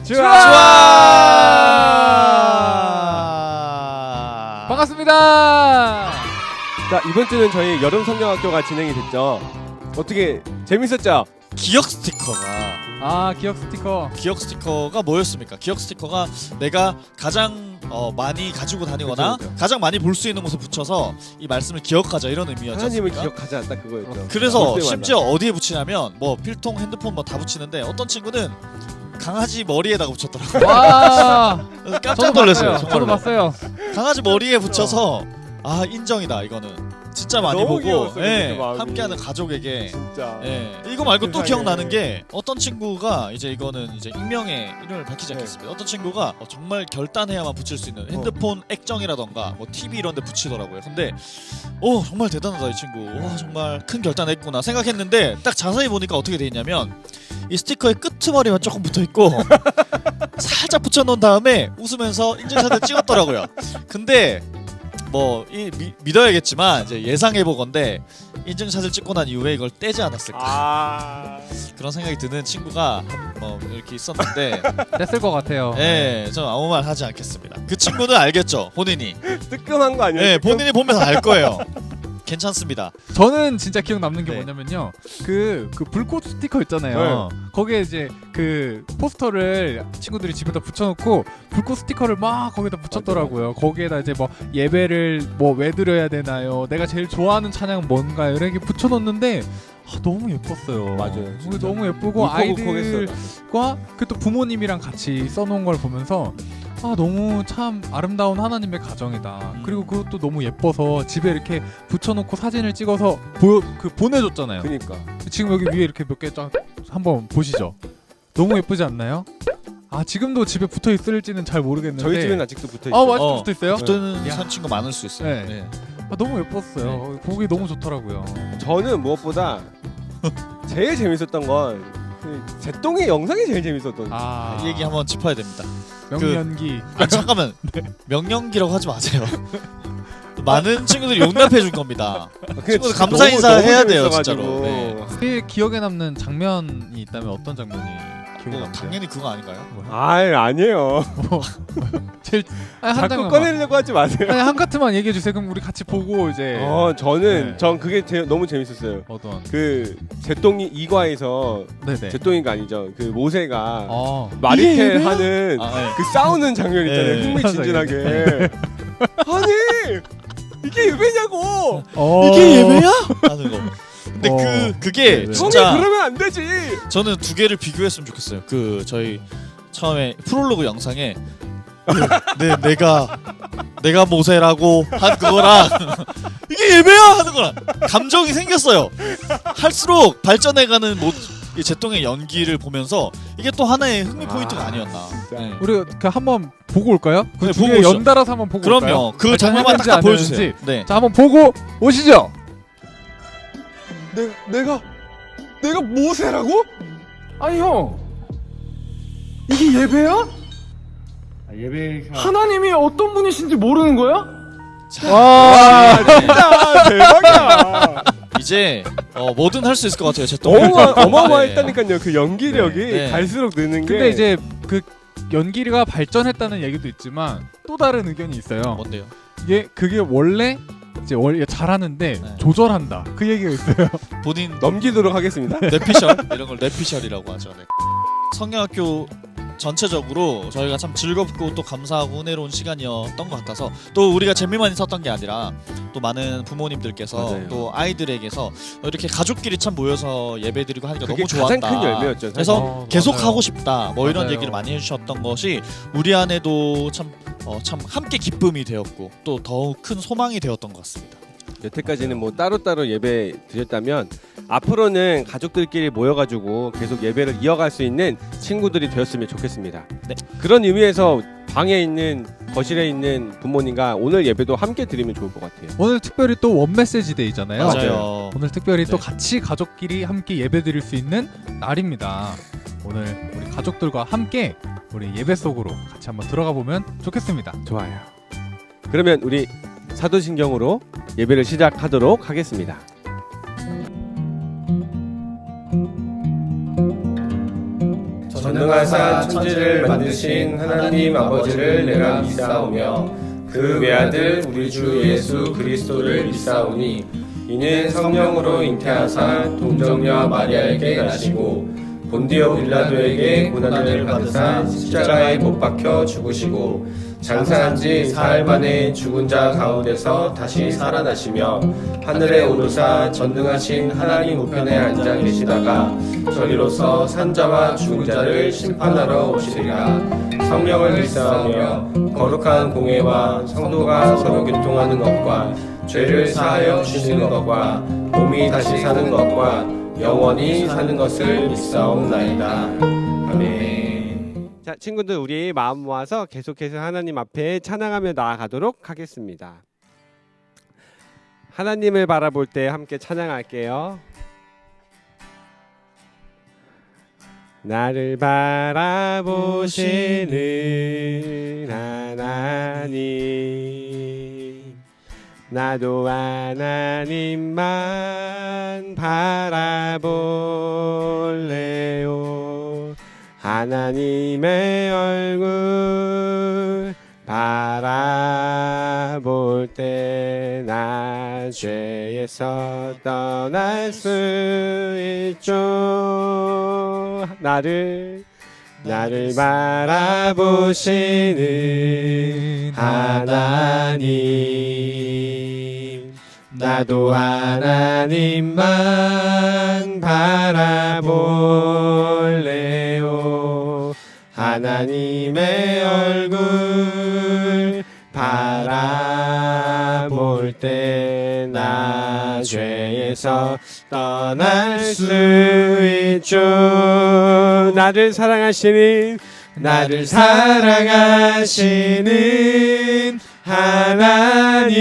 좋아! 반갑습니다. 자, 이번 주는 저희 여름 성경학교가 진행이 됐죠. 어떻게 재밌었죠? 기억 스티커가 기억 스티커. 뭐였습니까? 기억 스티커가 내가 가장 많이 가지고 다니거나 그쵸. 가장 많이 볼 수 있는 곳에 붙여서 이 말씀을 기억하자 이런 의미였죠. 하나님을 기억하자, 딱 그거였죠. 그래서 볼 때마다. 심지어 어디에 붙이냐면 뭐 필통, 핸드폰 뭐 다 붙이는데 어떤 친구는 강아지 머리에다가 붙였더라고요. 와. 그래서 깜짝 놀랐어요. 저도 정말로. 봤어요. 강아지 머리에 붙여서 아 인정이다 이거는. 진짜 많이 너무 보고 귀여웠어요, 예, 그 마음이. 함께하는 가족에게 진짜. 예, 이거 말고 또 세상에. 기억나는 게 어떤 친구가 이제 이거는 이제 익명의 이름을 밝히지 않겠습니다. 어떤 친구가 정말 결단해야만 붙일 수 있는 핸드폰 액정이라던가 뭐 TV 이런 데 붙이더라고요. 근데 정말 대단하다 이 친구. 와 정말 큰 결단했구나 생각했는데 딱 자세히 보니까 어떻게 돼 있냐면 이 스티커의 끄트머리만 조금 붙어 있고 살짝 붙여 놓은 다음에 웃으면서 인증샷을 찍었더라고요. 근데 뭐 믿어야겠지만 이제 예상해 보건데 인증샷을 찍고 난 이후에 이걸 떼지 않았을까 그런 생각이 드는 친구가 이렇게 있었는데 뗐을 것 같아요. 예, 전 아무 말 하지 않겠습니다. 그 친구는 알겠죠 본인이. 뜨끔한 거 아니에요? 예, 뜨끔? 본인이 보면서 알 거예요. 괜찮습니다. 저는 진짜 기억 남는 게 네. 뭐냐면요. 그 불꽃 스티커 있잖아요. 거기에 이제 그 포스터를 친구들이 집에다 붙여놓고 불꽃 스티커를 막 거기다 붙였더라고요. 거기에다 이제 뭐 예배를 뭐 왜 드려야 되나요? 내가 제일 좋아하는 찬양은 뭔가요? 이렇게 붙여놓는데 너무 예뻤어요. 맞아요, 그게 진짜. 너무 예쁘고 울컥울컥했어요. 아이들과 그 또 부모님이랑 같이 써놓은 걸 보면서 너무 참 아름다운 하나님의 가정이다. 그리고 그것도 너무 예뻐서 집에 이렇게 붙여놓고 사진을 찍어서 보내줬잖아요. 그니까. 지금 여기 위에 이렇게 몇 개 쫙 한번 보시죠. 너무 예쁘지 않나요? 지금도 집에 붙어 있을지는 잘 모르겠는데 저희 집에는 아직도 붙어 있어요. 아직도 붙어 있어요? 붙는 야. 산 친구 많을 수 있어요. 네. 네. 너무 예뻤어요. 보기 너무 좋더라고요. 저는 무엇보다 제일 재밌었던 건 그 제똥의 영상이 제일 재밌었던. 이 얘기 한번 짚어야 됩니다. 명연기. 잠깐만 명령기라고 하지 마세요. 많은 친구들이 용납해 줄 겁니다. 친구들 감사 인사 해야 돼요 진짜로. 네. 제일 기억에 남는 장면이 있다면 어떤 장면이 기억에 남세요? 당연히 그거 아닌가요? 아니에요. 제일 한 자꾸 장면만. 꺼내려고 하지 마세요. 한 카트만 얘기해 주세요. 그럼 우리 같이 보고 이제. 저는 네. 전 그게 너무 재밌었어요. 어떤? 그 제똥이 2과에서 네네. 제똥이가 아니죠. 그 모세가 이게 마리텔 예배야? 하는 네. 그 싸우는 장면 있잖아요. 네. 흥미진진하게. 아니 이게 예배냐고. 이게 예배야? 하는 거. 근데 그게 네네. 진짜 형이 그러면 안 되지. 저는 두 개를 비교했으면 좋겠어요. 그 저희 처음에 프롤로그 영상에 내가 모세라고 한 그거랑 이게 예배야 하는 거랑 감정이 생겼어요. 할수록 발전해가는 이 제똥의 연기를 보면서 이게 또 하나의 흥미 포인트가 아니었나. 네. 우리 한번 보고 올까요? 네, 그 두개 보고 오시죠. 연달아서 한번 보고 올까요? 그럼요. 그 발전 장면만 했는지 딱 안 보여주세요. 했는지. 네. 자, 한번 보고 오시죠. 내가 모세라고? 아니 형 이게 예배야? 예배가 하나님이 어떤 분이신지 모르는 거야? 와, 진짜 대박이야. 이제 뭐든 할 수 있을 것 같아요. 제똥. 어마어마했다니까요. 그 연기력이 네. 갈수록 느는 게. 근데 이제 그 연기가 발전했다는 얘기도 있지만 또 다른 의견이 있어요. 뭔데요? 그게 원래 잘하는데 네. 조절한다. 그 얘기가 있어요. 본인 넘기도록 하겠습니다. 뇌피셜 이런 걸 뇌피셜이라고 하죠. 네. 성경학교 전체적으로 저희가 참 즐겁고 또 감사하고 은혜로운 시간이었던 것 같아서 또 우리가 재미만 있었던 게 아니라 또 많은 부모님들께서 맞아요. 또 아이들에게서 이렇게 가족끼리 참 모여서 예배드리고 하니까 그게 너무 좋았다. 가장 큰 열매였죠. 사실. 그래서 계속 맞아요. 하고 싶다. 뭐 이런 맞아요. 얘기를 많이 해주셨던 것이 우리 안에도 참 함께 기쁨이 되었고 또 더욱 큰 소망이 되었던 것 같습니다. 여태까지는 뭐 따로따로 예배 드렸다면 앞으로는 가족들끼리 모여가지고 계속 예배를 이어갈 수 있는 친구들이 되었으면 좋겠습니다. 네. 그런 의미에서 방에 있는 거실에 있는 부모님과 오늘 예배도 함께 드리면 좋을 것 같아요. 오늘 특별히 또 원메시지 데이잖아요. 맞아요. 오늘 특별히 또 네. 같이 가족끼리 함께 예배 드릴 수 있는 날입니다. 오늘 우리 가족들과 함께 우리 예배 속으로 같이 한번 들어가 보면 좋겠습니다. 좋아요. 그러면 우리 사도신경으로 예배를 시작하도록 하겠습니다. 전능하사 천지를 만드신 하나님 아버지를 내가 믿사오며 그 외아들 우리 주 예수 그리스도를 믿사오니 이는 성령으로 잉태하사 동정녀 마리아에게 나시고 본디오 빌라도에게 고난을 받으사 십자가에 못 박혀 죽으시고 장사한 지 사흘 만에 죽은 자 가운데서 다시 살아나시며 하늘에 오르사 전능하신 하나님 우편에 앉아 계시다가 저리로서 산자와 죽은 자를 심판하러 오시리라. 성령을 믿사오며 거룩한 공회와 성도가 서로 교통하는 것과 죄를 사하여 주시는 것과 몸이 다시 사는 것과 영원히 사는 것을 믿사옵나이다. 아멘. 자, 친구들 우리 마음 모아서 계속해서 하나님 앞에 찬양하며 나아가도록 하겠습니다. 하나님을 바라볼 때 함께 찬양할게요. 나를 바라보시는 하나님, 나도 하나님만 바라볼래요. 하나님의 얼굴 바라볼 때 나 죄에서 떠날 수 있죠. 나를 바라보시는 하나님, 나도 하나님만 바라볼래요. 하나님의 얼굴 바라볼 때 나 죄에서 떠날 수 있죠. 나를 사랑하시는 하나님,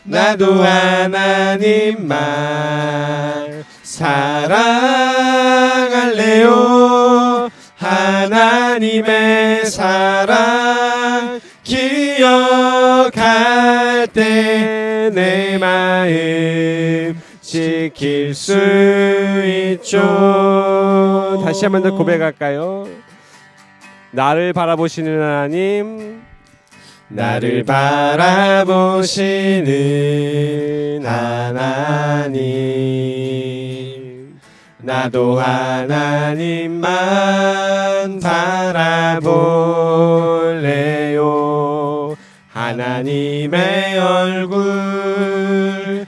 나도 하나님만 사랑할래요. 하나님의 사랑 기억할 때 내 마음 지킬 수 있죠. 다시 한 번 더 고백할까요? 나를 바라보시는 하나님, 나를 바라보시는 하나님, 나도 하나님만 바라볼래요. 하나님의 얼굴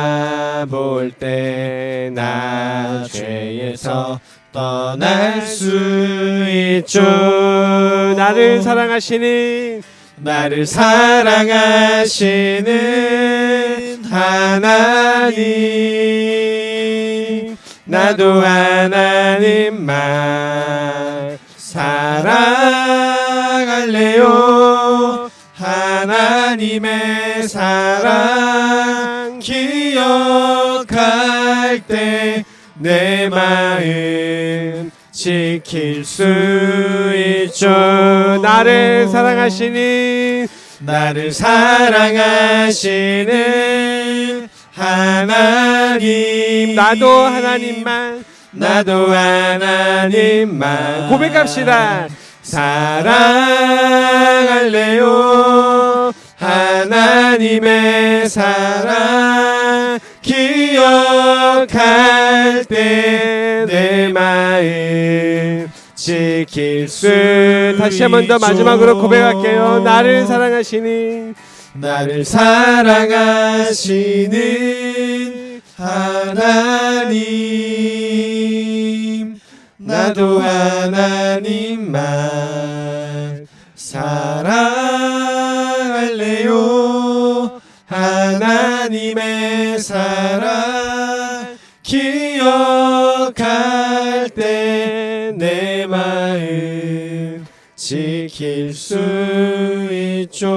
바라볼 때 나 죄에서 떠날 수 있죠. 나를 사랑하시는 하나님, 나도 하나님만 사랑할래요. 하나님의 사랑 기억할 때 내 마음 지킬 수 있죠. 나를 사랑하시는 하나님, 나도 하나님만 고백합시다. 사랑할래요. 하나님의 사랑 기억할 때 내 마음 지킬 수. 다시 한 번 더 마지막으로 고백할게요. 나를 사랑하시는 하나님, 나도 하나님만 사랑할래요. 하나님의 사랑 기억할 때 내 마음 지킬 수 있죠.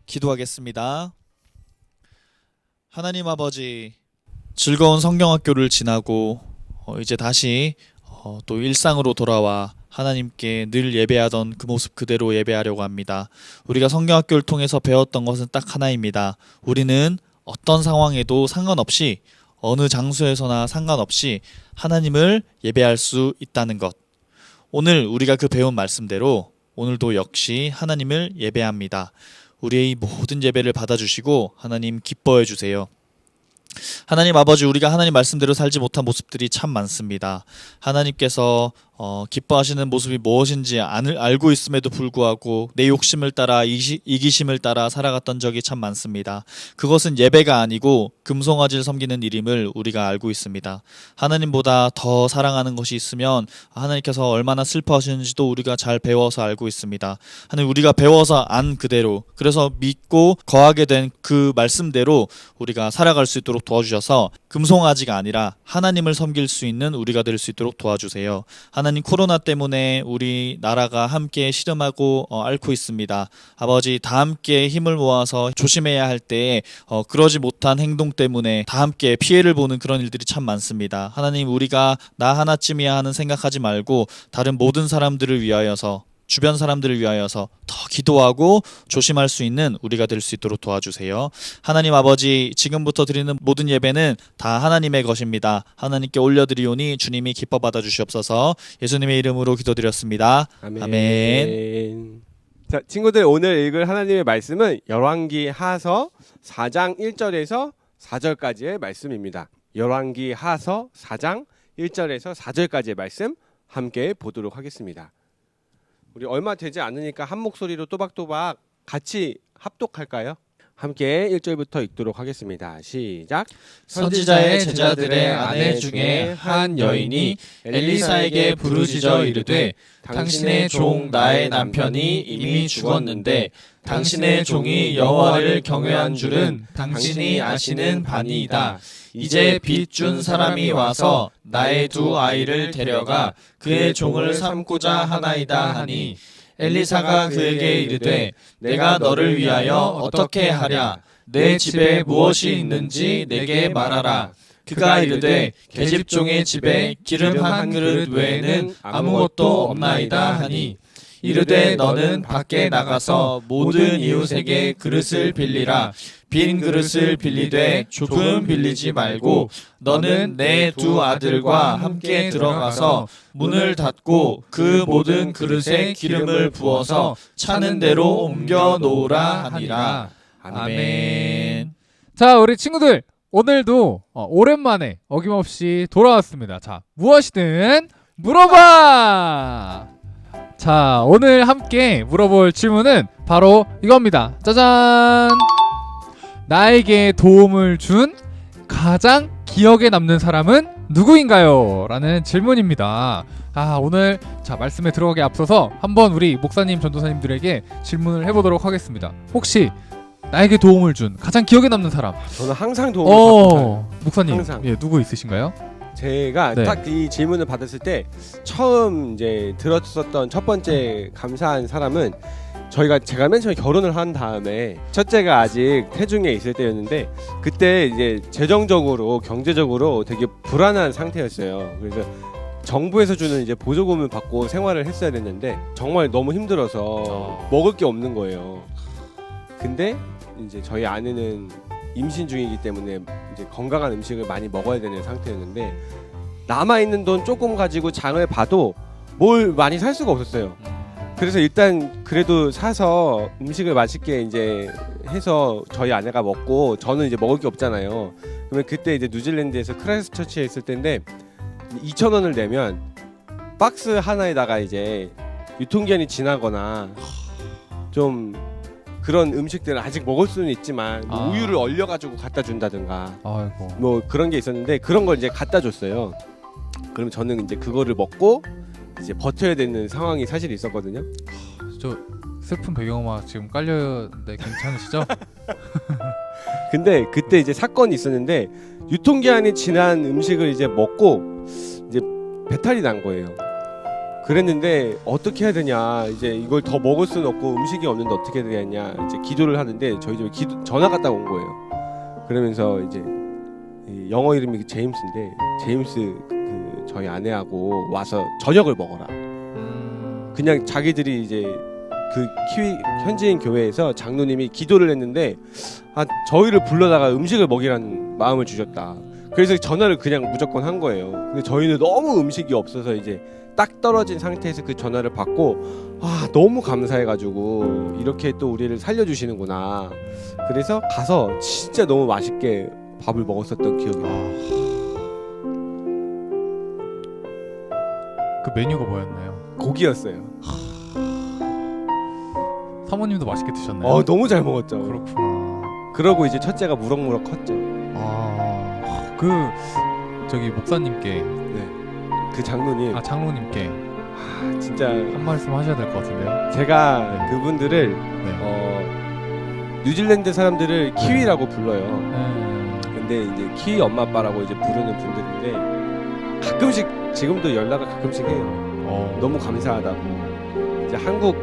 기도하겠습니다. 하나님 아버지, 즐거운 성경학교를 지나고 이제 다시 또 일상으로 돌아와 하나님께 늘 예배하던 그 모습 그대로 예배하려고 합니다. 우리가 성경학교를 통해서 배웠던 것은 딱 하나입니다. 우리는 어떤 상황에도 상관없이 어느 장소에서나 상관없이 하나님을 예배할 수 있다는 것. 오늘 우리가 그 배운 말씀대로 오늘도 역시 하나님을 예배합니다. 우리의 모든 예배를 받아주시고 하나님 기뻐해 주세요. 하나님 아버지, 우리가 하나님 말씀대로 살지 못한 모습들이 참 많습니다. 하나님께서 기뻐하시는 모습이 무엇인지 알고 있음에도 불구하고 내 욕심을 따라 이기심을 따라 살아갔던 적이 참 많습니다. 그것은 예배가 아니고 금송아지를 섬기는 일임을 우리가 알고 있습니다. 하나님보다 더 사랑하는 것이 있으면 하나님께서 얼마나 슬퍼하시는지도 우리가 잘 배워서 알고 있습니다. 하나님, 우리가 배워서 안 그대로, 그래서 믿고 거하게 된 그 말씀대로 우리가 살아갈 수 있도록 도와주셔서 금송아지가 아니라 하나님을 섬길 수 있는 우리가 될 수 있도록 도와주세요. 하나님, 코로나 때문에 우리 나라가 함께 시름하고 앓고 있습니다. 아버지, 다 함께 힘을 모아서 조심해야 할 때에 그러지 못한 행동 때문에 다 함께 피해를 보는 그런 일들이 참 많습니다. 하나님, 우리가 나 하나쯤이야 하는 생각하지 말고 다른 모든 사람들을 위하여서, 주변 사람들을 위하여서 더 기도하고 조심할 수 있는 우리가 될 수 있도록 도와주세요. 하나님 아버지, 지금부터 드리는 모든 예배는 다 하나님의 것입니다. 하나님께 올려드리오니 주님이 기뻐 받아주시옵소서. 예수님의 이름으로 기도드렸습니다. 아멘. 자, 친구들, 오늘 읽을 하나님의 말씀은 열왕기 하서 4장 1절에서 4절까지의 말씀입니다. 열왕기 하서 4장 1절에서 4절까지의 말씀 함께 보도록 하겠습니다. 우리 얼마 되지 않으니까 한 목소리로 또박또박 같이 합독할까요? 함께 1절부터 읽도록 하겠습니다. 시작. 선지자의 제자들의 아내 중에 한 여인이 엘리사에게 부르짖어 이르되, 당신의 종 나의 남편이 이미 죽었는데 당신의 종이 여호와를 경외한 줄은 당신이 아시는 바니이다. 이제 빚 준 사람이 와서 나의 두 아이를 데려가 그의 종을 삼고자 하나이다 하니, 엘리사가 그에게 이르되, 내가 너를 위하여 어떻게 하랴? 내 집에 무엇이 있는지 내게 말하라. 그가 이르되, 계집종의 집에 기름 한 그릇 외에는 아무것도 없나이다 하니, 이르되 너는 밖에 나가서 모든 이웃에게 그릇을 빌리라. 빈 그릇을 빌리되 조금 빌리지 말고 너는 내 두 아들과 함께 들어가서 문을 닫고 그 모든 그릇에 기름을 부어서 차는 대로 옮겨 놓으라 하니라. 아멘. 자, 우리 친구들, 오늘도 오랜만에 어김없이 돌아왔습니다. 자, 무엇이든 물어봐! 자, 오늘 함께 물어볼 질문은 바로 이겁니다. 짜잔! 나에게 도움을 준 가장 기억에 남는 사람은 누구인가요? 라는 질문입니다. 오늘 말씀에 들어가기 앞서서 한번 우리 목사님, 전도사님들에게 질문을 해보도록 하겠습니다. 혹시 나에게 도움을 준 가장 기억에 남는 사람? 저는 항상 도움을 받아요. 목사님, 항상. 예, 누구 있으신가요? 제가 네. 딱 이 질문을 받았을 때 처음 이제 들었었던 첫 번째 감사한 사람은 제가 맨 처음에 결혼을 한 다음에 첫째가 아직 태중에 있을 때였는데, 그때 이제 재정적으로 경제적으로 되게 불안한 상태였어요. 그래서 정부에서 주는 이제 보조금을 받고 생활을 했어야 됐는데 정말 너무 힘들어서 먹을 게 없는 거예요. 근데 이제 저희 아내는 임신 중이기 때문에 이제 건강한 음식을 많이 먹어야 되는 상태였는데, 남아 있는 돈 조금 가지고 장을 봐도 뭘 많이 살 수가 없었어요. 그래서 일단 그래도 사서 음식을 맛있게 이제 해서 저희 아내가 먹고 저는 이제 먹을 게 없잖아요. 그러면 그때 이제 뉴질랜드에서 크라이스트처치에 있을 때인데 2,000원을 내면 박스 하나에다가 이제 유통기한이 지나거나 좀 그런 음식들은 아직 먹을 수는 있지만 뭐 우유를 얼려가지고 갖다 준다든가 아이고. 뭐 그런 게 있었는데, 그런 걸 이제 갖다 줬어요. 그럼 저는 이제 그거를 먹고 이제 버텨야 되는 상황이 사실 있었거든요. 저 슬픈 배경음악 지금 깔렸는데 괜찮으시죠? 근데 그때 이제 사건이 있었는데, 유통기한이 지난 음식을 이제 먹고 이제 배탈이 난 거예요. 그랬는데 어떻게 해야 되냐, 이제 이걸 더 먹을 수는 없고 음식이 없는데 어떻게 해야 되냐, 이제 기도를 하는데 저희 집에 전화가 딱 온 거예요. 그러면서 이제 영어 이름이 제임스인데, 제임스 그 저희 아내하고 와서 저녁을 먹어라. 그냥 자기들이 이제 그 키위 현지인 교회에서 장로님이 기도를 했는데 저희를 불러다가 음식을 먹이라는 마음을 주셨다. 그래서 전화를 그냥 무조건 한 거예요. 근데 저희는 너무 음식이 없어서 이제 딱 떨어진 상태에서 그 전화를 받고 너무 감사해가지고 이렇게 또 우리를 살려주시는구나. 그래서 가서 진짜 너무 맛있게 밥을 먹었었던 기억이 나요. 그 메뉴가 뭐였나요? 고기였어요. 사모님도 맛있게 드셨나요? 너무 잘 먹었죠. 그렇구나. 그러고 이제 첫째가 무럭무럭 컸죠. 그 저기 목사님께 그 장로님 장로님께 진짜 한 말씀 하셔야 될 것 같은데요. 제가 네. 그분들을 네. 뉴질랜드 사람들을 키위라고 불러요. 네. 근데 이제 키위 엄마 아빠라고 이제 부르는 분들인데 가끔씩 지금도 연락을 가끔씩 해요. 너무 감사하다고 이제 한국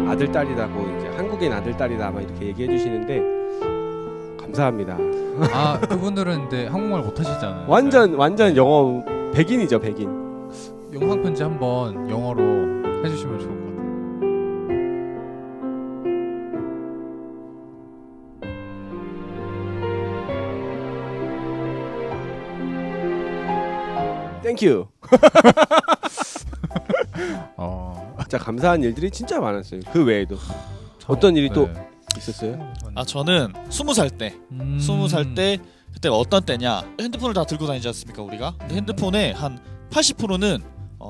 아들 딸이라고 이제 한국인 아들 딸이다 막 이렇게 얘기해 주시는데 감사합니다. 그분들은 근데 한국말 못 하시잖아요. 완전 영어 백인이죠, 백인. 영상 편지 한번 영어로 해주시면 좋을 것 같아요. 땡큐. 진짜 감사한 일들이 진짜 많았어요. 그 외에도 어떤 일이 또 있었어요? 저는 20살 때 20살 때 그때가 어떤 때냐, 핸드폰을 다 들고 다니지 않습니까 우리가? 근데 핸드폰의 한 80%는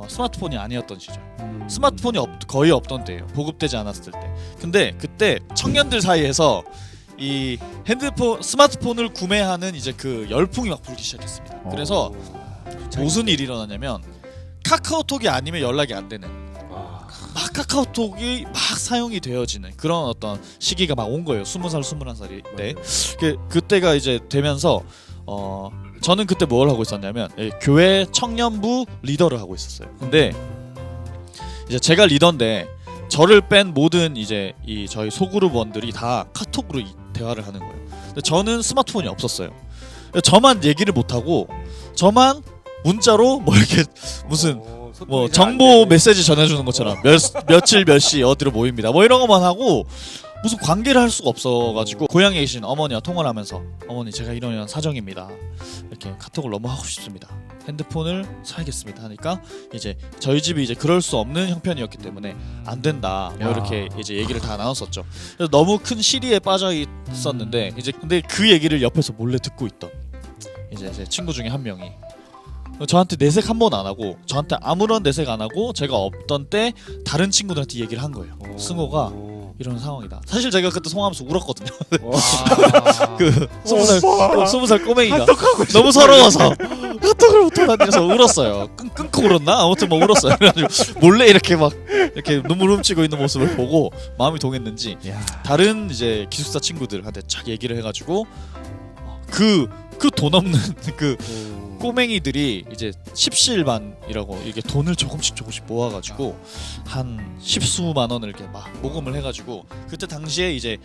스마트폰이 아니었던 시절. 스마트폰이 거의 없던 때예요. 보급되지 않았을 때. 근데 그때 청년들 사이에서 이 스마트폰을 구매하는 이제 그 열풍이 막 불기 시작했습니다. 그래서 무슨 일이 일어나냐면 카카오톡이 아니면 연락이 안 되는, 막 카카오톡이 막 사용이 되어지는 그런 어떤 시기가 막 온 거예요. 20살, 21살이 때. 그때가 이제 되면서 저는 그때 뭘 하고 있었냐면 교회 청년부 리더를 하고 있었어요. 근데 이제 제가 리더인데 저를 뺀 모든 이제 이 저희 소그룹원들이 다 카톡으로 대화를 하는 거예요. 근데 저는 스마트폰이 없었어요. 저만 얘기를 못 하고 저만 문자로 뭐 이렇게 무슨 뭐 정보 메시지 전해주는 것처럼 며칠 몇 시 어디로 모입니다 뭐 이런 것만 하고 무슨 관계를 할 수가 없어가지고 고향에 계신 어머니와 통화를 하면서 어머니 제가 이런 사정입니다. 이렇게 카톡을 너무 하고 싶습니다. 핸드폰을 사야겠습니다 하니까 이제 저희 집이 이제 그럴 수 없는 형편이었기 때문에 안 된다 뭐 이렇게 이제 얘기를 다 나눴었죠. 그래서 너무 큰 시리에 빠져 있었는데 이제 근데 그 얘기를 옆에서 몰래 듣고 있던 이제 제 친구 중에 한 명이 저한테 내색 한 번 안 하고 저한테 아무런 내색 안 하고 제가 없던 때 다른 친구들한테 얘기를 한 거예요. 승호가 이런 상황이다. 사실 제가 그때 통화하면서 울었거든요. 그 20살 꼬맹이가 너무 서러워서 카톡을 못하다니면서 울었어요. 끊고 울었나? 아무튼 뭐 울었어요. 그래가지고 몰래 이렇게 막 이렇게 눈물 훔치고 있는 모습을 보고 마음이 동했는지 다른 이제 기숙사 친구들한테 쫙 얘기를 해가지고 그 돈 없는 그 꼬맹이들이 이제 십시일반이라고 이게 돈을 조금씩 모아가지고 한 십수만 원을 이렇게 막 모금을 해가지고 그때 당시에 이제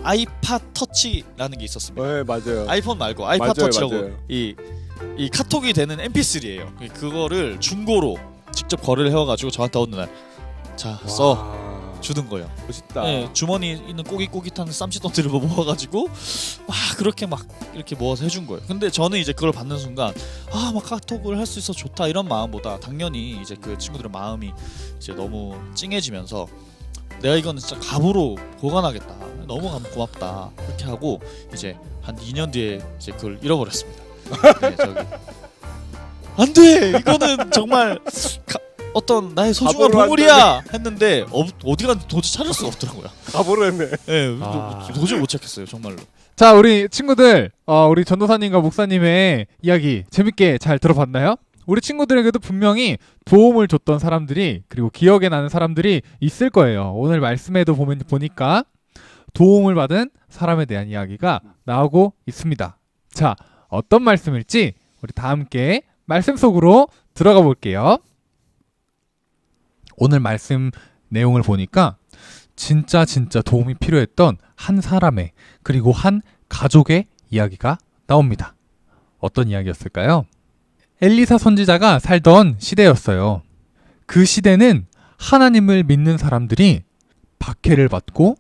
아이팟 터치라는 게 있었습니다. 네, 맞아요. 아이폰 말고 아이팟 맞아요, 터치라고 맞아요. 이 카톡이 되는 MP3예요. 그거를 중고로 직접 거래를 해와가지고 저한테 어느 날 자 써 주는 거예요. 멋있다. 네, 주머니 있는 꼬깃꼬깃한 쌈짓돈들을 모아가지고 막 그렇게 막 이렇게 모아서 해준 거예요. 근데 저는 이제 그걸 받는 순간 막 카톡을 할 수 있어 좋다 이런 마음보다 당연히 이제 그 친구들의 마음이 이제 너무 찡해지면서 내가 이거는 진짜 갑으로 보관하겠다. 너무 고맙다. 그렇게 하고 이제 한 2년 뒤에 이제 그걸 잃어버렸습니다. 네, 저기 안돼 이거는 정말 어떤 나의 소중한 보물이야 했는데 어디 갔는지 도저히 찾을 수가 없더라고요. 가보로 했네. 네, 도저히 못 찾겠어요 정말로. 자, 우리 친구들, 우리 전도사님과 목사님의 이야기 재밌게 잘 들어봤나요? 우리 친구들에게도 분명히 도움을 줬던 사람들이 그리고 기억에 나는 사람들이 있을 거예요. 오늘 말씀에도 보니까 도움을 받은 사람에 대한 이야기가 나오고 있습니다. 자, 어떤 말씀일지 우리 다 함께 말씀 속으로 들어가 볼게요. 오늘 말씀 내용을 보니까 진짜 도움이 필요했던 한 사람의 그리고 한 가족의 이야기가 나옵니다. 어떤 이야기였을까요? 엘리사 선지자가 살던 시대였어요. 그 시대는 하나님을 믿는 사람들이 박해를 받고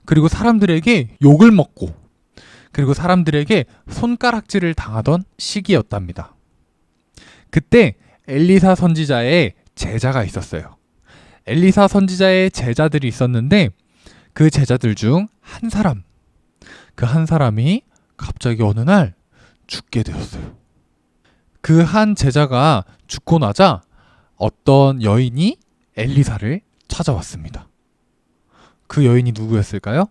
그리고 사람들에게 욕을 먹고 그리고 사람들에게 손가락질을 당하던 시기였답니다. 그때 엘리사 선지자의 제자가 있었어요. 엘리사 선지자의 제자들이 있었는데 그 제자들 중 한 사람, 그 한 사람이 갑자기 어느 날 죽게 되었어요. 그 한 제자가 죽고 나자 어떤 여인이 엘리사를 찾아왔습니다. 그 여인이 누구였을까요?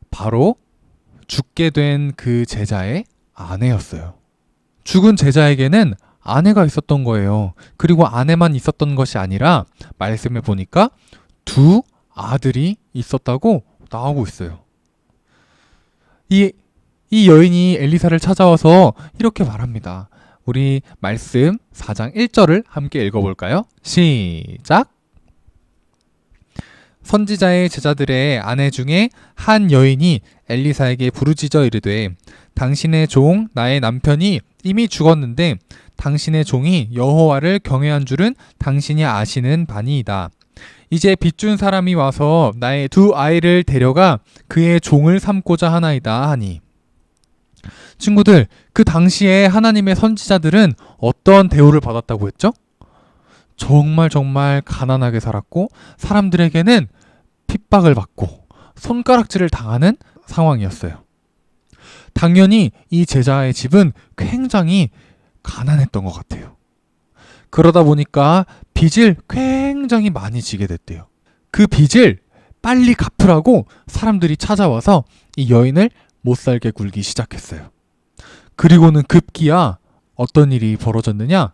바로 죽게 된 그 제자의 아내였어요. 죽은 제자에게는 아내가 있었던 거예요. 그리고 아내만 있었던 것이 아니라 말씀해 보니까 두 아들이 있었다고 나오고 있어요. 이 여인이 엘리사를 찾아와서 이렇게 말합니다. 우리 말씀 4장 1절을 함께 읽어볼까요? 시작! 선지자의 제자들의 아내 중에 한 여인이 엘리사에게 부르짖어 이르되 당신의 종 나의 남편이 이미 죽었는데 당신의 종이 여호와를 경외한 줄은 당신이 아시는 바니이다. 이제 빚준 사람이 와서 나의 두 아이를 데려가 그의 종을 삼고자 하나이다 하니. 친구들, 그 당시에 하나님의 선지자들은 어떤 대우를 받았다고 했죠? 정말 가난하게 살았고 사람들에게는 핍박을 받고 손가락질을 당하는 상황이었어요. 당연히 이 제자의 집은 굉장히 가난했던 것 같아요. 그러다 보니까 빚을 굉장히 많이 지게 됐대요. 그 빚을 빨리 갚으라고 사람들이 찾아와서 이 여인을 못살게 굴기 시작했어요. 그리고는 급기야 어떤 일이 벌어졌느냐?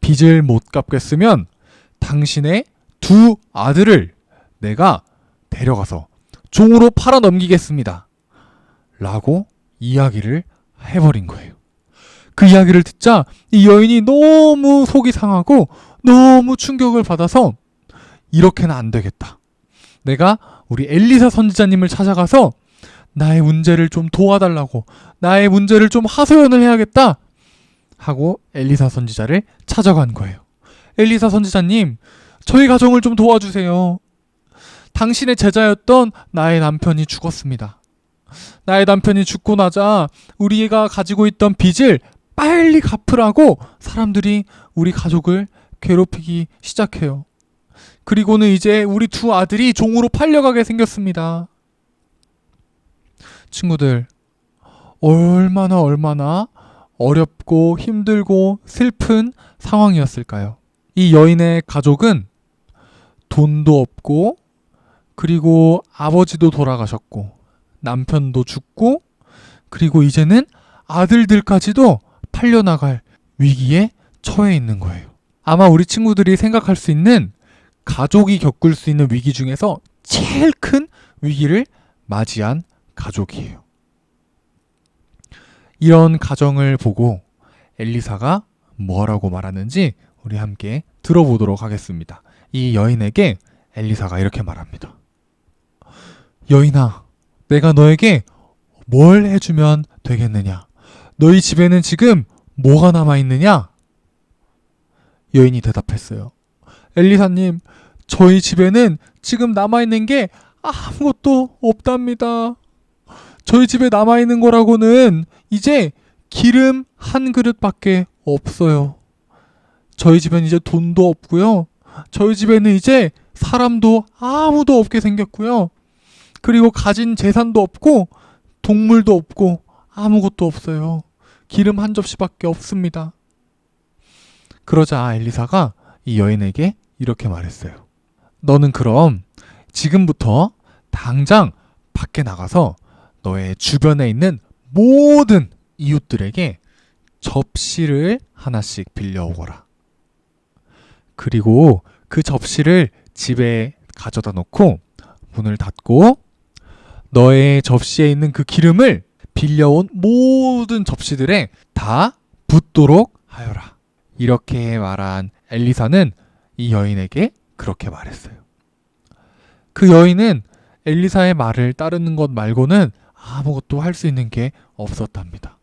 빚을 못 갚겠으면 당신의 두 아들을 내가 데려가서 종으로 팔아 넘기겠습니다. 라고 이야기를 해버린 거예요. 그 이야기를 듣자 이 여인이 너무 속이 상하고 너무 충격을 받아서 이렇게는 안 되겠다. 내가 우리 엘리사 선지자님을 찾아가서 나의 문제를 좀 도와달라고, 나의 문제를 좀 하소연을 해야겠다 하고 엘리사 선지자를 찾아간 거예요. 엘리사 선지자님, 저희 가정을 좀 도와주세요. 당신의 제자였던 나의 남편이 죽었습니다. 나의 남편이 죽고 나자 우리가 가지고 있던 빚을 빨리 갚으라고 사람들이 우리 가족을 괴롭히기 시작해요. 그리고는 이제 우리 두 아들이 종으로 팔려가게 생겼습니다. 친구들, 얼마나 어렵고 힘들고 슬픈 상황이었을까요? 이 여인의 가족은 돈도 없고 그리고 아버지도 돌아가셨고 남편도 죽고 그리고 이제는 아들들까지도 팔려나갈 위기에 처해 있는 거예요. 아마 우리 친구들이 생각할 수 있는 가족이 겪을 수 있는 위기 중에서 제일 큰 위기를 맞이한 가족이에요. 이런 가정을 보고 엘리사가 뭐라고 말하는지 우리 함께 들어보도록 하겠습니다. 이 여인에게 엘리사가 이렇게 말합니다. 여인아, 내가 너에게 뭘 해주면 되겠느냐? 너희 집에는 지금 뭐가 남아있느냐? 여인이 대답했어요. 엘리사님, 저희 집에는 지금 남아있는 게 아무것도 없답니다. 저희 집에 남아있는 거라고는 이제 기름 한 그릇밖에 없어요. 저희 집엔 이제 돈도 없고요. 저희 집에는 이제 사람도 아무도 없게 생겼고요. 그리고 가진 재산도 없고 동물도 없고 아무것도 없어요. 기름 한 접시밖에 없습니다. 그러자 엘리사가 이 여인에게 이렇게 말했어요. 너는 그럼 지금부터 당장 밖에 나가서 너의 주변에 있는 모든 이웃들에게 접시를 하나씩 빌려오거라. 그리고 그 접시를 집에 가져다 놓고 문을 닫고 너의 접시에 있는 그 기름을 빌려온 모든 접시들에 다 붓도록 하여라. 이렇게 말한 엘리사는 이 여인에게 그렇게 말했어요. 그 여인은 엘리사의 말을 따르는 것 말고는 아무것도 할 수 있는 게 없었답니다.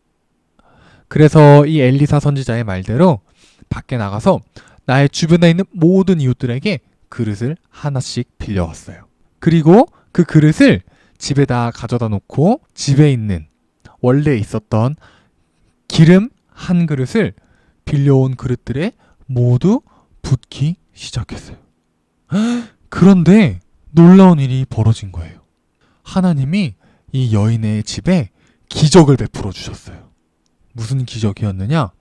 그래서 이 엘리사 선지자의 말대로 밖에 나가서 나의 주변에 있는 모든 이웃들에게 그릇을 하나씩 빌려왔어요. 그리고 그 그릇을 집에다 가져다 놓고 집에 있는 원래 있었던 기름 한 그릇을 빌려온 그릇들에 모두 붓기 시작했어요. 그런데 놀라운 일이 벌어진 거예요. 하나님이 이 여인의 집에 기적을 베풀어 주셨어요. 무슨 기적이었느냐?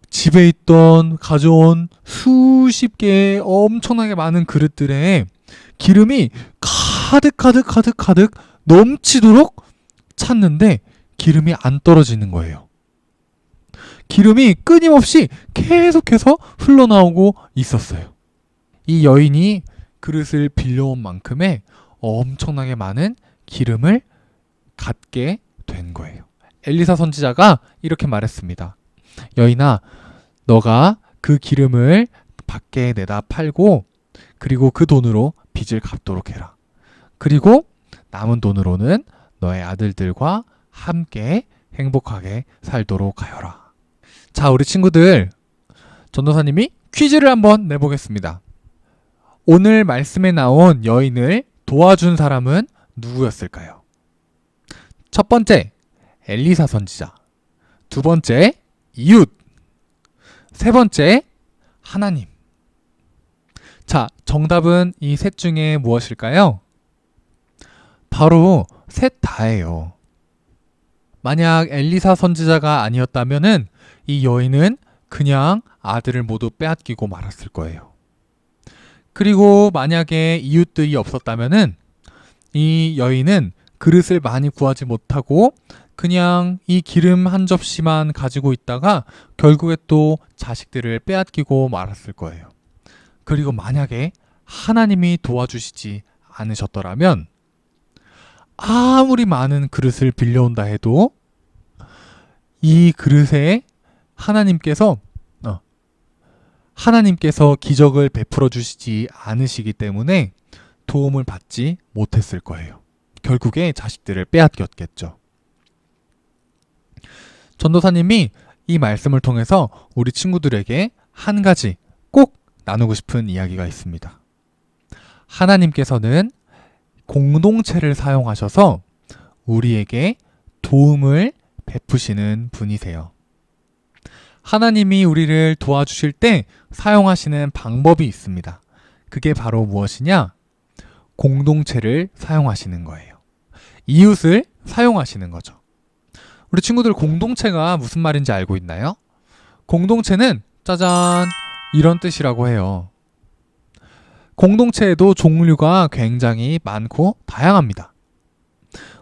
집에 있던 가져온 수십 개의 엄청나게 많은 그릇들에 기름이 가득 넘치도록 찼는데 기름이 안 떨어지는 거예요. 기름이 끊임없이 계속해서 흘러나오고 있었어요. 이 여인이 그릇을 빌려온 만큼의 엄청나게 많은 기름을 갖게 된 거예요. 엘리사 선지자가 이렇게 말했습니다. 여인아, 너가 그 기름을 밖에 내다 팔고 그리고 그 돈으로 빚을 갚도록 해라. 그리고 남은 돈으로는 너의 아들들과 함께 행복하게 살도록 하여라. 자, 우리 친구들, 전도사님이 퀴즈를 한번 내보겠습니다. 오늘 말씀에 나온 여인을 도와준 사람은 누구였을까요? 첫 번째, 엘리사 선지자. 두 번째, 이웃. 세 번째, 하나님. 자, 정답은 이 셋 중에 무엇일까요? 바로 셋 다예요. 만약 엘리사 선지자가 아니었다면은 이 여인은 그냥 아들을 모두 빼앗기고 말았을 거예요. 그리고 만약에 이웃들이 없었다면은 이 여인은 그릇을 많이 구하지 못하고 그냥 이 기름 한 접시만 가지고 있다가 결국에 또 자식들을 빼앗기고 말았을 거예요. 그리고 만약에 하나님이 도와주시지 않으셨더라면 아무리 많은 그릇을 빌려온다 해도 이 그릇에 하나님께서 기적을 베풀어 주시지 않으시기 때문에 도움을 받지 못했을 거예요. 결국에 자식들을 빼앗겼겠죠. 전도사님이 이 말씀을 통해서 우리 친구들에게 한 가지 꼭 나누고 싶은 이야기가 있습니다. 하나님께서는 공동체를 사용하셔서 우리에게 도움을 베푸시는 분이세요. 하나님이 우리를 도와주실 때 사용하시는 방법이 있습니다. 그게 바로 무엇이냐? 공동체를 사용하시는 거예요. 이웃을 사용하시는 거죠. 우리 친구들, 공동체가 무슨 말인지 알고 있나요? 공동체는 짜잔 이런 뜻이라고 해요. 공동체에도 종류가 굉장히 많고 다양합니다.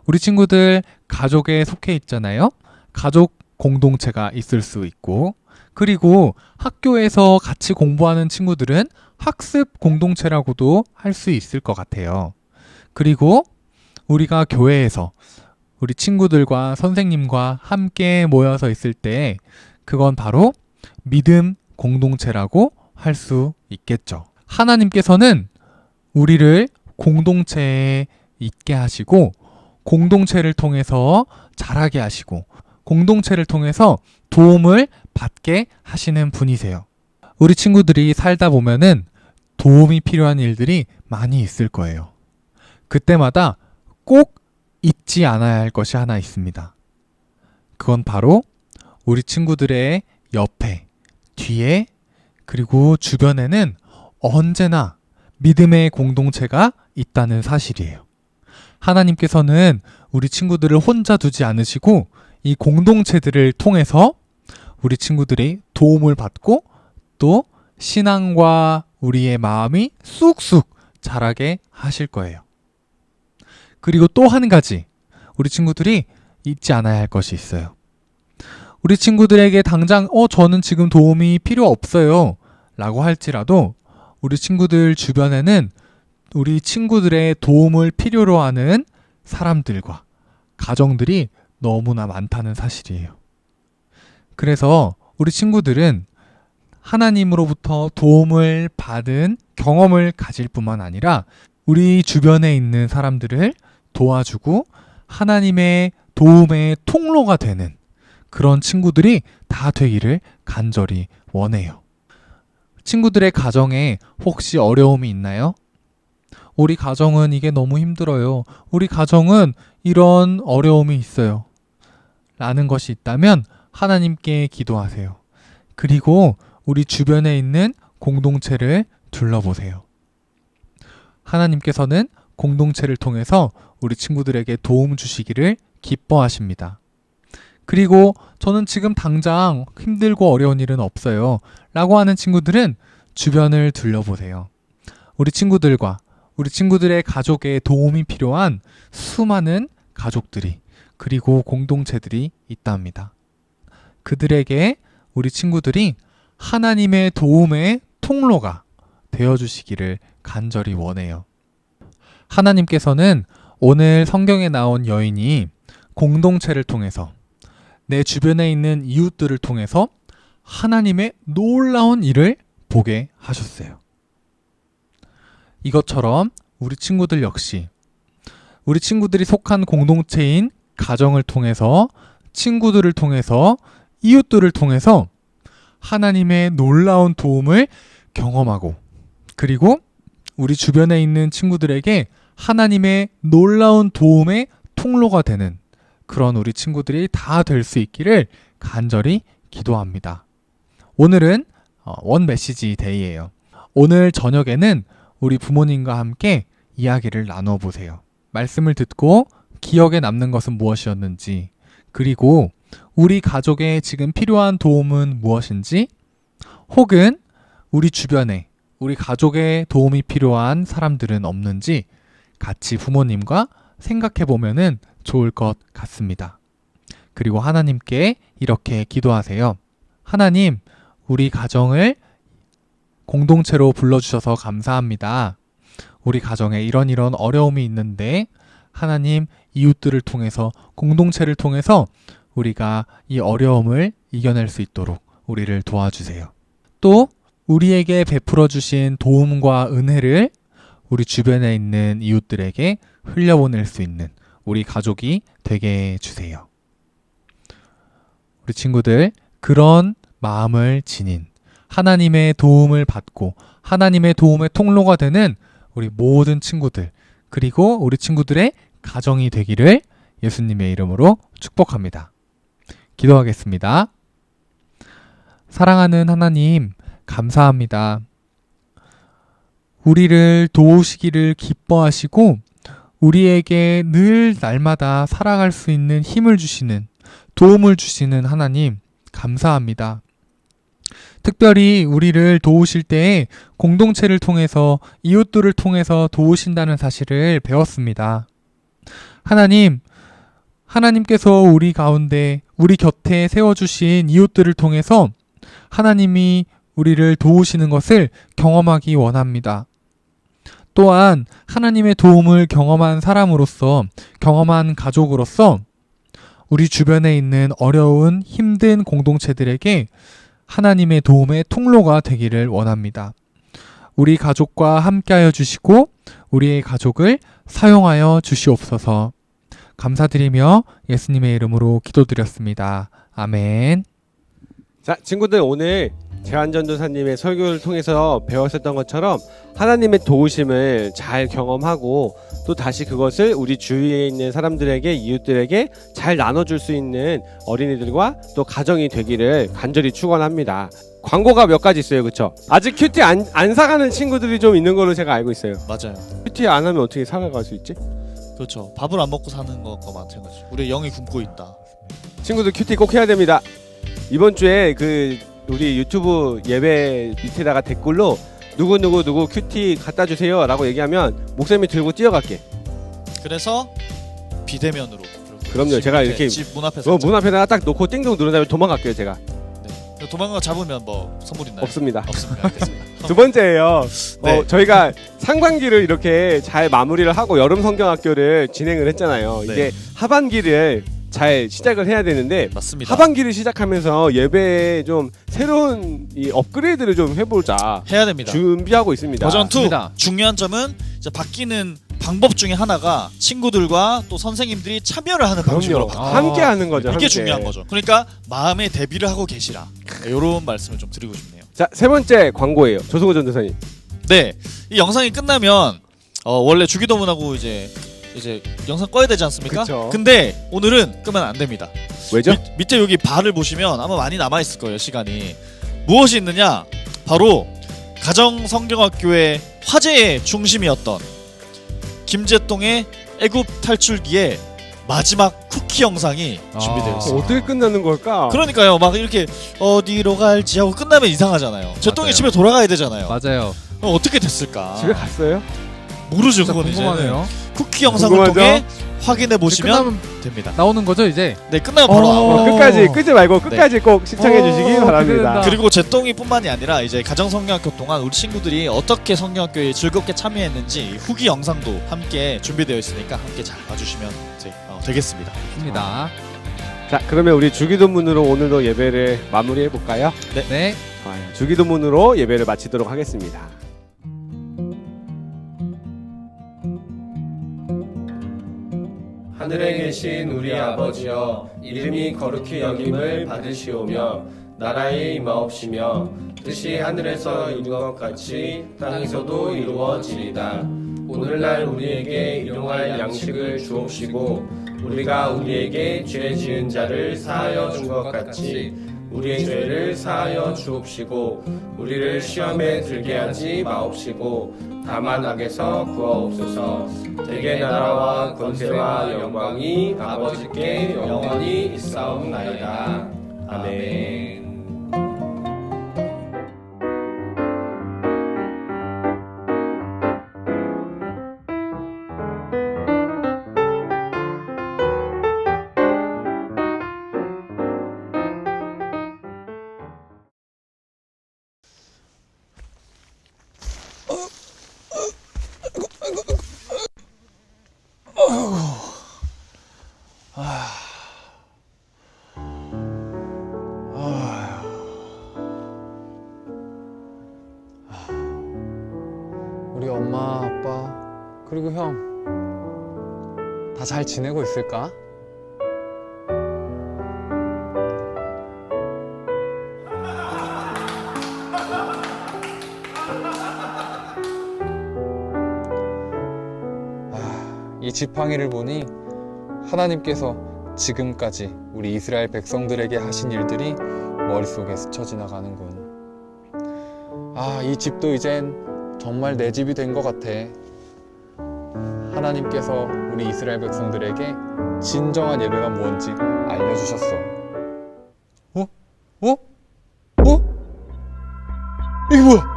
우리 친구들 가족에 속해 있잖아요. 가족 공동체가 있을 수 있고, 그리고 학교에서 같이 공부하는 친구들은 학습 공동체라고도 할 수 있을 것 같아요. 그리고 우리가 교회에서 우리 친구들과 선생님과 함께 모여서 있을 때 그건 바로 믿음 공동체라고 할 수 있겠죠. 하나님께서는 우리를 공동체에 있게 하시고 공동체를 통해서 자라게 하시고 공동체를 통해서 도움을 받게 하시는 분이세요. 우리 친구들이 살다 보면은 도움이 필요한 일들이 많이 있을 거예요. 그때마다 꼭 잊지 않아야 할 것이 하나 있습니다. 그건 바로 우리 친구들의 옆에, 뒤에, 그리고 주변에는 언제나 믿음의 공동체가 있다는 사실이에요. 하나님께서는 우리 친구들을 혼자 두지 않으시고 이 공동체들을 통해서 우리 친구들이 도움을 받고 또 신앙과 우리의 마음이 쑥쑥 자라게 하실 거예요. 그리고 또 한 가지 우리 친구들이 잊지 않아야 할 것이 있어요. 우리 친구들에게 당장 저는 지금 도움이 필요 없어요 라고 할지라도 우리 친구들 주변에는 우리 친구들의 도움을 필요로 하는 사람들과 가정들이 너무나 많다는 사실이에요. 그래서 우리 친구들은 하나님으로부터 도움을 받은 경험을 가질 뿐만 아니라 우리 주변에 있는 사람들을 도와주고 하나님의 도움의 통로가 되는 그런 친구들이 다 되기를 간절히 원해요. 친구들의 가정에 혹시 어려움이 있나요? 우리 가정은 이게 너무 힘들어요. 우리 가정은 이런 어려움이 있어요. 라는 것이 있다면 하나님께 기도하세요. 그리고 우리 주변에 있는 공동체를 둘러보세요. 하나님께서는 공동체를 통해서 우리 친구들에게 도움 주시기를 기뻐하십니다. 그리고 저는 지금 당장 힘들고 어려운 일은 없어요. 라고 하는 친구들은 주변을 둘러보세요. 우리 친구들과 우리 친구들의 가족에 도움이 필요한 수많은 가족들이 그리고 공동체들이 있답니다. 그들에게 우리 친구들이 하나님의 도움의 통로가 되어주시기를 간절히 원해요. 하나님께서는 오늘 성경에 나온 여인이 공동체를 통해서 내 주변에 있는 이웃들을 통해서 하나님의 놀라운 일을 보게 하셨어요. 이것처럼 우리 친구들 역시 우리 친구들이 속한 공동체인 가정을 통해서 친구들을 통해서 이웃들을 통해서 하나님의 놀라운 도움을 경험하고 그리고 우리 주변에 있는 친구들에게 하나님의 놀라운 도움의 통로가 되는 그런 우리 친구들이 다 될 수 있기를 간절히 기도합니다. 오늘은 원 메시지 데이예요. 오늘 저녁에는 우리 부모님과 함께 이야기를 나눠 보세요. 말씀을 듣고 기억에 남는 것은 무엇이었는지, 그리고 우리 가족에 지금 필요한 도움은 무엇인지, 혹은 우리 주변에 우리 가족에 도움이 필요한 사람들은 없는지 같이 부모님과 생각해 보면은 좋을 것 같습니다. 그리고 하나님께 이렇게 기도하세요. 하나님, 우리 가정을 공동체로 불러주셔서 감사합니다. 우리 가정에 이런 어려움이 있는데 하나님, 이웃들을 통해서 공동체를 통해서 우리가 이 어려움을 이겨낼 수 있도록 우리를 도와주세요. 또 우리에게 베풀어 주신 도움과 은혜를 우리 주변에 있는 이웃들에게 흘려보낼 수 있는 우리 가족이 되게 해주세요. 우리 친구들, 그런 마음을 지닌 하나님의 도움을 받고 하나님의 도움의 통로가 되는 우리 모든 친구들, 그리고 우리 친구들의 가정이 되기를 예수님의 이름으로 축복합니다. 기도하겠습니다. 사랑하는 하나님, 감사합니다. 우리를 도우시기를 기뻐하시고 우리에게 늘 날마다 살아갈 수 있는 힘을 주시는, 도움을 주시는 하나님, 감사합니다. 특별히 우리를 도우실 때에 공동체를 통해서, 이웃들을 통해서 도우신다는 사실을 배웠습니다. 하나님, 하나님께서 우리 가운데, 우리 곁에 세워주신 이웃들을 통해서 하나님이 우리를 도우시는 것을 경험하기 원합니다. 또한 하나님의 도움을 경험한 사람으로서, 경험한 가족으로서 우리 주변에 있는 어려운 힘든 공동체들에게 하나님의 도움의 통로가 되기를 원합니다. 우리 가족과 함께하여 주시고 우리의 가족을 사용하여 주시옵소서. 감사드리며 예수님의 이름으로 기도드렸습니다. 아멘. 자, 친구들, 오늘 재환전도사님의 설교를 통해서 배웠었던 것처럼 하나님의 도우심을 잘 경험하고 또 다시 그것을 우리 주위에 있는 사람들에게, 이웃들에게 잘 나눠줄 수 있는 어린이들과 또 가정이 되기를 간절히 축원합니다. 광고가 몇 가지 있어요, 그쵸? 아직 큐티 안 사가는 친구들이 좀 있는 걸로 제가 알고 있어요. 맞아요. 큐티 안 하면 어떻게 살아갈 수 있지? 그렇죠. 밥을 안 먹고 사는 것과 마찬가지. 우리 영이 굶고 있다. 친구들 큐티 꼭 해야 됩니다. 이번 주에 우리 유튜브 예배 밑에다가 댓글로 누구 큐티 갖다 주세요 라고 얘기하면 목사님이 들고 뛰어갈게. 그래서 비대면으로. 그럼요. 집 제가 앞에, 이렇게 집 문 앞에서 문 앞에다가 딱 놓고 띵동 누른 다음에 도망갈게요. 제가. 네. 도망가 잡으면 뭐 선물 있나요? 없습니다. 없습니다. 알겠습니다. 두 번째예요. 네. 저희가 상반기를 이렇게 잘 마무리를 하고 여름 성경학교를 진행을 했잖아요. 네. 이제 하반기를 잘 시작을 해야 되는데 맞습니다. 하반기를 시작하면서 예배에 좀 새로운 이 업그레이드를 좀 해보자 해야 됩니다. 준비하고 있습니다. 버전 2 맞습니다. 중요한 점은 이제 바뀌는 방법 중에 하나가 친구들과 또 선생님들이 참여를 하는 방식으로 그럼요. 바뀌어요. 함께 하는 거죠. 이게 함께. 중요한 거죠. 그러니까 마음의 대비를 하고 계시라. 이런 말씀을 좀 드리고 싶네요. 자, 세 번째 광고예요. 조승우 전도사님. 네, 이 영상이 끝나면 원래 주기도문하고 이제 영상 꺼야 되지 않습니까? 그쵸. 근데 오늘은 끄면 안 됩니다. 왜죠? 밑에 여기 발을 보시면 아마 많이 남아 있을 거예요. 시간이 무엇이 있느냐? 바로 가정성경학교의 화제의 중심이었던 김재동의 애굽 탈출기의 마지막 쿠키 영상이 준비되어 있습니다. 어떻게 끝나는 걸까? 그러니까요, 막 이렇게 어디로 갈지 하고 끝나면 이상하잖아요. 재동이 맞아요. 집에 돌아가야 되잖아요. 맞아요. 그럼 어떻게 됐을까? 집에 갔어요? 모르죠. 진짜 그건 궁금하네요. 쿠키 영상을 궁금하죠? 통해 확인해 보시면 끝나면 됩니다. 나오는 거죠 이제. 네, 끝나면 바로 나와요. 끝까지 끄지 말고 끝까지 꼭 시청해 주시기 바랍니다. 기대된다. 그리고 재동이뿐만이 아니라 이제 가정성경학교 동안 우리 친구들이 어떻게 성경학교에 즐겁게 참여했는지 후기 영상도 함께 준비되어 있으니까 함께 잘 봐주시면 되겠습니다. 입니다. 자, 그러면 우리 주기도문으로 오늘도 예배를 마무리해 볼까요? 네. 주기도문으로 예배를 마치도록 하겠습니다. 하늘에 계신 우리 아버지여, 이름이 거룩히 여김을 받으시오며 나라의 임하옵시며 뜻이 하늘에서 이룬 것 같이 땅에서도 이루어지리다. 오늘날 우리에게 일용할 양식을 주옵시고 우리가 우리에게 죄 지은 자를 사하여 준 것 같이 우리의 죄를 사하여 주옵시고 우리를 시험에 들게 하지 마옵시고 다만 악에서 구하옵소서. 대개 나라와 권세와 영광이 아버지께 영원히 있사옵나이다. 아멘. 우리 엄마, 아빠, 그리고 형, 다 잘 지내고 있을까? 이 지팡이를 보니 하나님께서 지금까지 우리 이스라엘 백성들에게 하신 일들이 머릿속에 스쳐 지나가는군. 이 집도 이젠 정말 내 집이 된 것 같아. 하나님께서 우리 이스라엘 백성들에게 진정한 예배가 뭔지 알려주셨어. 이게 뭐야?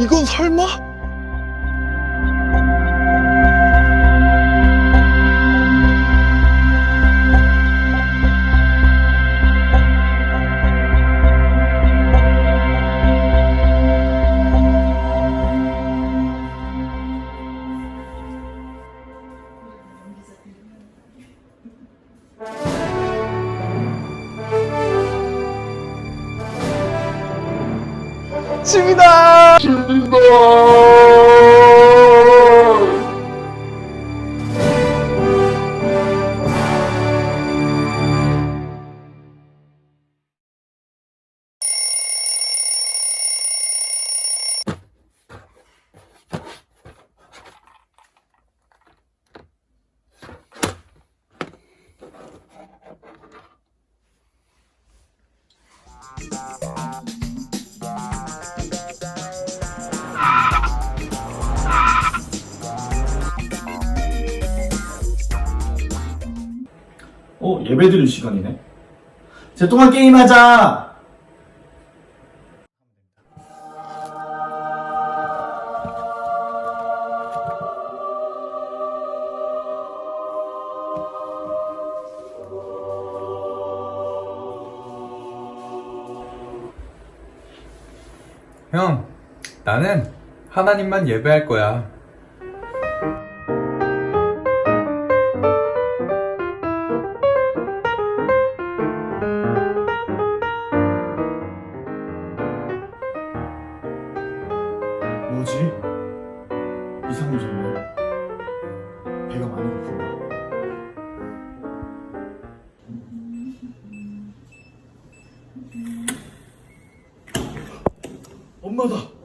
이건 설마? 집이다! 예배 드릴 시간이네. 재동아 게임하자! 형, 나는 하나님만 예배할 거야. 뭐지? 이상해졌네. 배가 많이 고픈가? 엄마다.